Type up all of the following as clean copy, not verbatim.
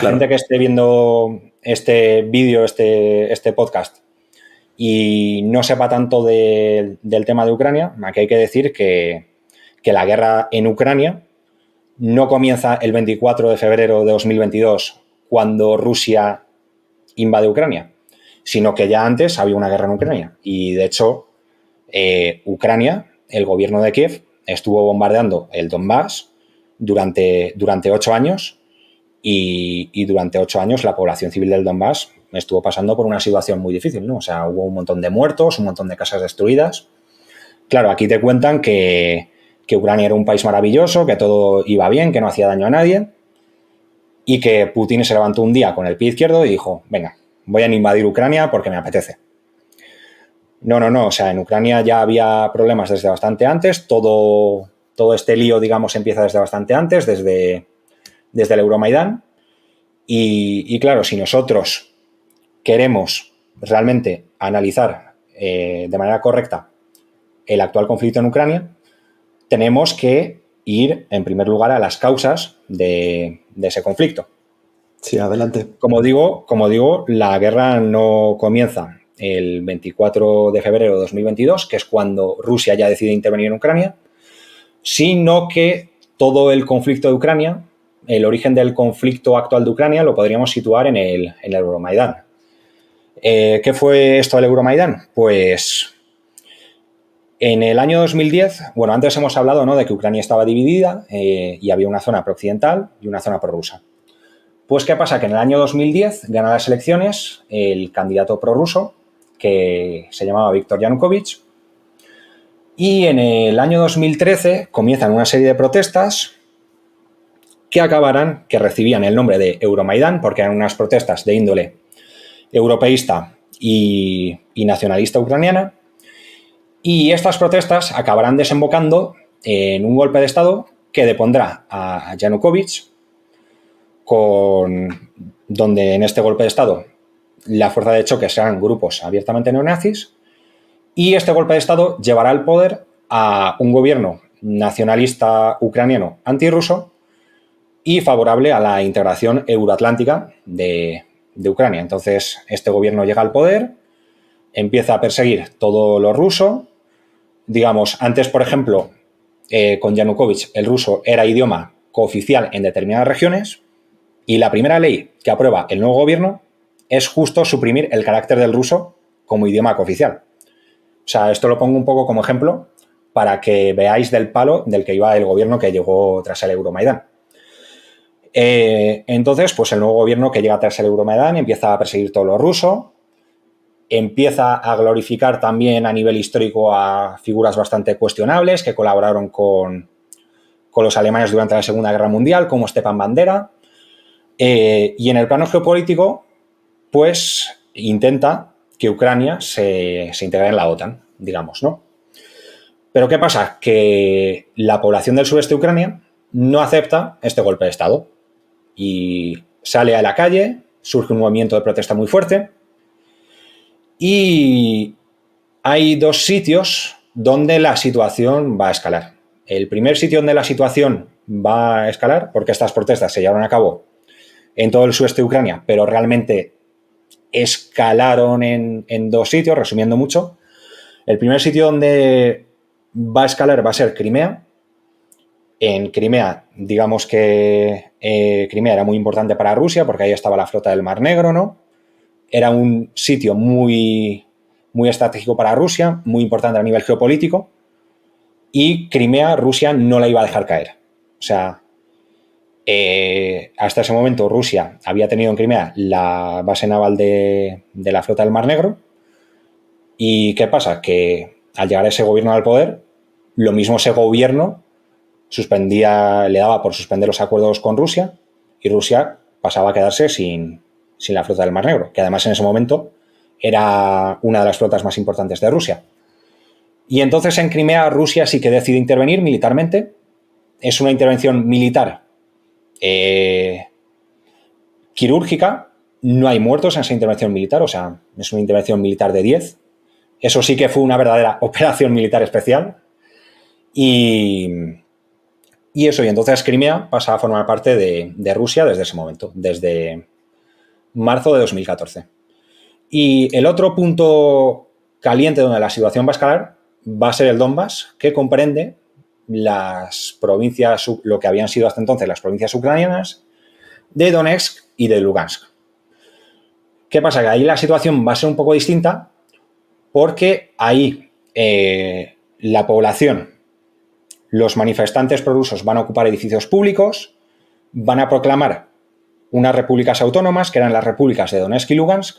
La gente que esté viendo este vídeo, este podcast, y no sepa tanto del tema de Ucrania, aquí hay que decir que la guerra en Ucrania no comienza el 24 de febrero de 2022 cuando Rusia invade Ucrania, sino que ya antes había una guerra en Ucrania. Y de hecho, Ucrania, el gobierno de Kiev, estuvo bombardeando el Donbass durante 8 años y durante 8 años la población civil del Donbass estuvo pasando por una situación muy difícil, ¿no? O sea, hubo un montón de muertos, un montón de casas destruidas. Claro, aquí te cuentan que Ucrania era un país maravilloso, que todo iba bien, que no hacía daño a nadie y que Putin se levantó un día con el pie izquierdo y dijo, venga, voy a invadir Ucrania porque me apetece. No, o sea, en Ucrania ya había problemas desde bastante antes, todo este lío, digamos, empieza desde bastante antes, desde el Euromaidán. Y claro, si nosotros queremos realmente analizar de manera correcta el actual conflicto en Ucrania, tenemos que ir, en primer lugar, a las causas de ese conflicto. Sí, adelante. Como digo, la guerra no comienza el 24 de febrero de 2022, que es cuando Rusia ya decide intervenir en Ucrania, sino que todo el conflicto de Ucrania, el origen del conflicto actual de Ucrania, lo podríamos situar en el Euromaidán. ¿Qué fue esto del Euromaidán? Pues en el año 2010, bueno, antes hemos hablado, ¿no?, de que Ucrania estaba dividida y había una zona pro-occidental y una zona prorrusa. Pues, ¿qué pasa? Que en el año 2010 gana las elecciones el candidato prorruso, que se llamaba Viktor Yanukovych, y en el año 2013 comienzan una serie de protestas que recibían el nombre de Euromaidán, porque eran unas protestas de índole europeísta y nacionalista ucraniana, y estas protestas acabarán desembocando en un golpe de Estado que depondrá a Yanukovych, donde en este golpe de Estado la fuerza de choque serán grupos abiertamente neonazis, y este golpe de Estado llevará al poder a un gobierno nacionalista ucraniano antirruso y favorable a la integración euroatlántica de Ucrania. Entonces, este gobierno llega al poder, empieza a perseguir todo lo ruso. Digamos, antes, por ejemplo, con Yanukovych, el ruso era idioma cooficial en determinadas regiones, y la primera ley que aprueba el nuevo gobierno es justo suprimir el carácter del ruso como idioma cooficial. O sea, esto lo pongo un poco como ejemplo para que veáis del palo del que iba el gobierno que llegó tras el Euromaidán. Entonces, pues el nuevo gobierno que llega tras el Euromaidán empieza a perseguir todo lo ruso, empieza a glorificar también a nivel histórico a figuras bastante cuestionables que colaboraron con los alemanes durante la Segunda Guerra Mundial, como Stepan Bandera. Y en el plano geopolítico, pues intenta que Ucrania se integre en la OTAN, digamos, ¿no? Pero ¿qué pasa? Que la población del sureste de Ucrania no acepta este golpe de Estado y sale a la calle, surge un movimiento de protesta muy fuerte y hay dos sitios donde la situación va a escalar. El primer sitio donde la situación va a escalar, porque estas protestas se llevaron a cabo en todo el sureste de Ucrania, pero realmente escalaron en dos sitios, resumiendo mucho. El primer sitio donde va a escalar va a ser Crimea. En Crimea, digamos que Crimea era muy importante para Rusia porque ahí estaba la flota del Mar Negro, ¿no? Era un sitio muy, muy estratégico para Rusia, muy importante a nivel geopolítico, y Crimea Rusia no la iba a dejar caer. O sea, hasta ese momento Rusia había tenido en Crimea la base naval de la flota del Mar Negro. ¿Y qué pasa? Que al llegar ese gobierno al poder, lo mismo ese gobierno le daba por suspender los acuerdos con Rusia y Rusia pasaba a quedarse sin la flota del Mar Negro, que además en ese momento era una de las flotas más importantes de Rusia. Y entonces en Crimea Rusia sí que decide intervenir militarmente. Es una intervención militar quirúrgica, no hay muertos en esa intervención militar, o sea, es una intervención militar de 10. Eso sí que fue una verdadera operación militar especial. Y Y eso, y entonces Crimea pasa a formar parte de Rusia desde ese momento, desde marzo de 2014. Y el otro punto caliente donde la situación va a escalar va a ser el Donbass, que comprende las provincias, lo que habían sido hasta entonces las provincias ucranianas de Donetsk y de Lugansk. ¿Qué pasa? Que ahí la situación va a ser un poco distinta porque ahí la población, los manifestantes prorrusos van a ocupar edificios públicos, van a proclamar unas repúblicas autónomas, que eran las repúblicas de Donetsk y Lugansk,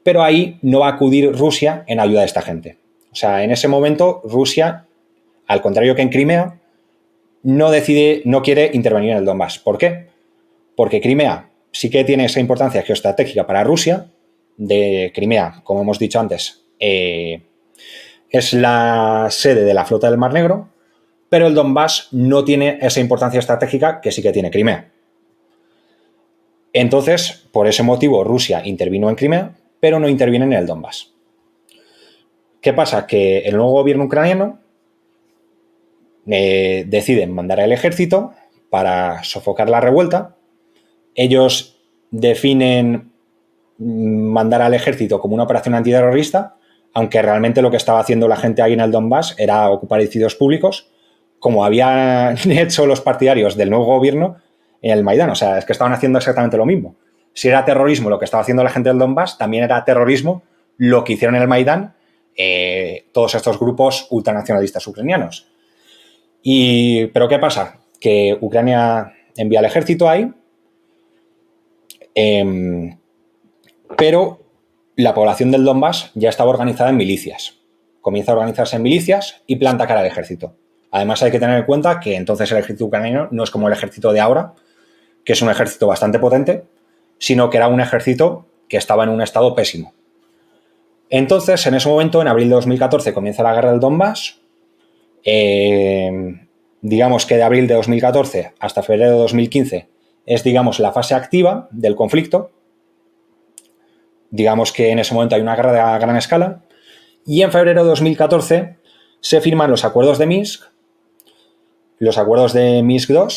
pero ahí no va a acudir Rusia en ayuda de esta gente. O sea, en ese momento Rusia, al contrario que en Crimea, no quiere intervenir en el Donbass. ¿Por qué? Porque Crimea sí que tiene esa importancia geoestratégica para Rusia. De Crimea, como hemos dicho antes, es la sede de la flota del Mar Negro, pero el Donbass no tiene esa importancia estratégica que sí que tiene Crimea. Entonces, por ese motivo, Rusia intervino en Crimea, pero no interviene en el Donbass. ¿Qué pasa? Que el nuevo gobierno ucraniano decide mandar al ejército para sofocar la revuelta. Ellos definen mandar al ejército como una operación antiterrorista, aunque realmente lo que estaba haciendo la gente ahí en el Donbass era ocupar edificios públicos, como habían hecho los partidarios del nuevo gobierno en el Maidán. O sea, es que estaban haciendo exactamente lo mismo. Si era terrorismo lo que estaba haciendo la gente del Donbass, también era terrorismo lo que hicieron en el Maidán todos estos grupos ultranacionalistas ucranianos. ¿Pero qué pasa? Que Ucrania envía al ejército ahí, pero la población del Donbass ya estaba organizada en milicias. Comienza a organizarse en milicias y planta cara al ejército. Además, hay que tener en cuenta que entonces el ejército ucraniano no es como el ejército de ahora, que es un ejército bastante potente, sino que era un ejército que estaba en un estado pésimo. Entonces, en ese momento, en abril de 2014, comienza la guerra del Donbass. Digamos que de abril de 2014 hasta febrero de 2015 es, digamos, la fase activa del conflicto. Digamos que en ese momento hay una guerra a gran escala. Y en febrero de 2014 se firman los acuerdos de Minsk, los acuerdos de Minsk II,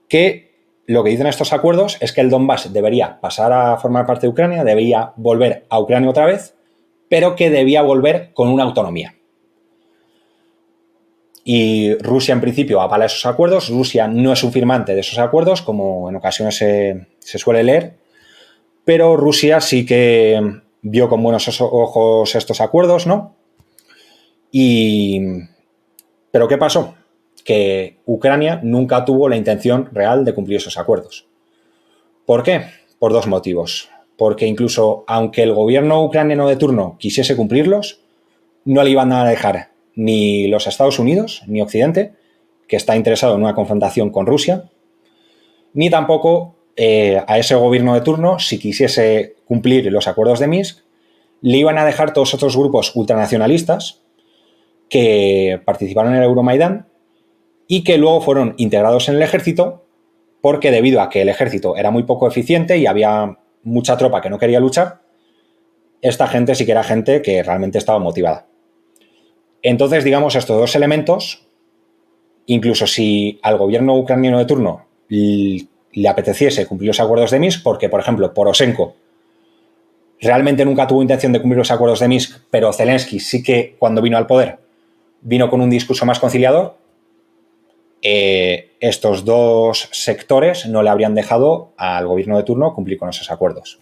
que lo que dicen estos acuerdos es que el Donbass debería pasar a formar parte de Ucrania, debería volver a Ucrania otra vez, pero que debía volver con una autonomía. Y Rusia, en principio, avala esos acuerdos. Rusia no es un firmante de esos acuerdos, como en ocasiones se suele leer, pero Rusia sí que vio con buenos ojos estos acuerdos, ¿no? ¿Pero qué pasó? Que Ucrania nunca tuvo la intención real de cumplir esos acuerdos. ¿Por qué? Por dos motivos. Porque incluso aunque el gobierno ucraniano de turno quisiese cumplirlos, no le iban a dejar ni los Estados Unidos, ni Occidente, que está interesado en una confrontación con Rusia, ni tampoco a ese gobierno de turno, si quisiese cumplir los acuerdos de Minsk, le iban a dejar todos otros grupos ultranacionalistas que participaron en el Euromaidán y que luego fueron integrados en el ejército, porque debido a que el ejército era muy poco eficiente y había mucha tropa que no quería luchar, esta gente sí que era gente que realmente estaba motivada. Entonces, digamos, estos dos elementos, incluso si al gobierno ucraniano de turno le apeteciese cumplir los acuerdos de Minsk, porque, por ejemplo, Poroshenko realmente nunca tuvo intención de cumplir los acuerdos de Minsk, pero Zelensky sí que, cuando vino al poder, vino con un discurso más conciliador, estos dos sectores no le habrían dejado al gobierno de turno cumplir con esos acuerdos.